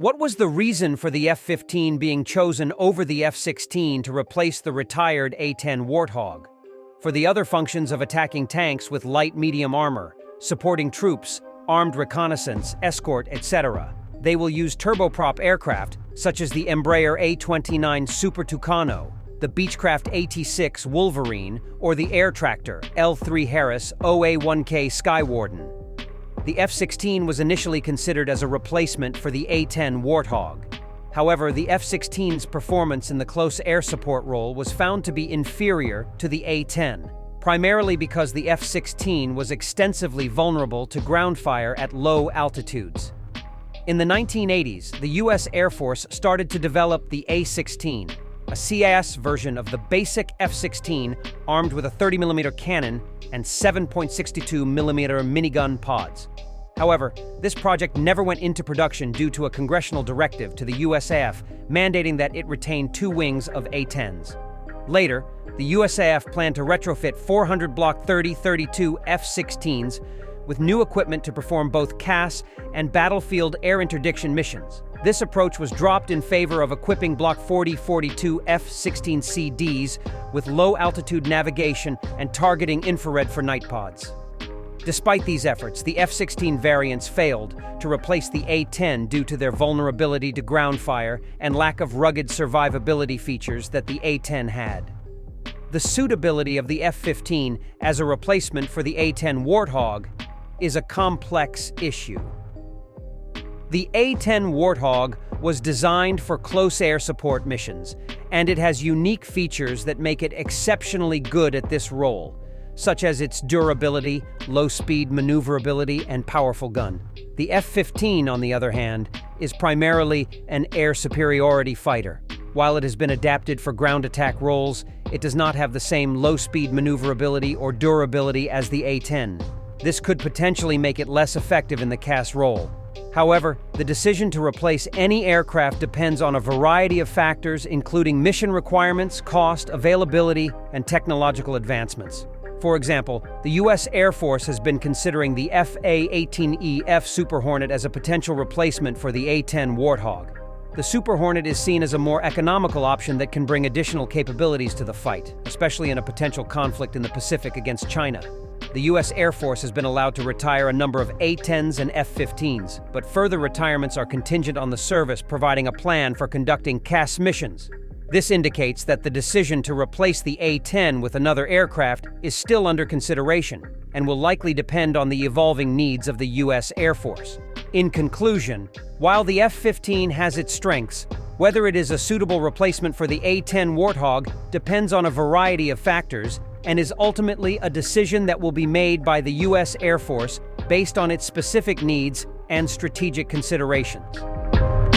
What was the reason for the F-15 being chosen over the F-16 to replace the retired A-10 Warthog? For the other functions of attacking tanks with light-medium armor, supporting troops, armed reconnaissance, escort, etc., they will use turboprop aircraft such as the Embraer A-29 Super Tucano, the Beechcraft AT-6 Wolverine, or the Air Tractor L-3 Harris OA-1K Skywarden. The F-16 was initially considered as a replacement for the A-10 Warthog. However, the F-16's performance in the close air support role was found to be inferior to the A-10, primarily because the F-16 was extensively vulnerable to ground fire at low altitudes. In the 1980s, the U.S. Air Force started to develop the A-16, a CIS version of the basic F-16 armed with a 30mm cannon and 7.62mm minigun pods. However, this project never went into production due to a congressional directive to the USAF mandating that it retain 2 wings of A-10s. Later, the USAF planned to retrofit 400 Block 30-32 F-16s with new equipment to perform both CAS and battlefield air interdiction missions. This approach was dropped in favor of equipping Block 40-42 F-16CDs with low-altitude navigation and targeting infrared for night pods. Despite these efforts, the F-16 variants failed to replace the A-10 due to their vulnerability to ground fire and lack of rugged survivability features that the A-10 had. The suitability of the F-15 as a replacement for the A-10 Warthog is a complex issue. The A-10 Warthog was designed for close air support missions, and it has unique features that make it exceptionally good at this role, such as its durability, low-speed maneuverability, and powerful gun. The F-15, on the other hand, is primarily an air superiority fighter. While it has been adapted for ground attack roles, it does not have the same low-speed maneuverability or durability as the A-10. This could potentially make it less effective in the CAS role. However, the decision to replace any aircraft depends on a variety of factors, including mission requirements, cost, availability, and technological advancements. For example, the U.S. Air Force has been considering the FA-18E F Super Hornet as a potential replacement for the A-10 Warthog. The Super Hornet is seen as a more economical option that can bring additional capabilities to the fight, especially in a potential conflict in the Pacific against China. The U.S. Air Force has been allowed to retire a number of A-10s and F-15s, but further retirements are contingent on the service providing a plan for conducting CAS missions. This indicates that the decision to replace the A-10 with another aircraft is still under consideration and will likely depend on the evolving needs of the U.S. Air Force. In conclusion, while the F-15 has its strengths, whether it is a suitable replacement for the A-10 Warthog depends on a variety of factors and is ultimately a decision that will be made by the U.S. Air Force based on its specific needs and strategic considerations.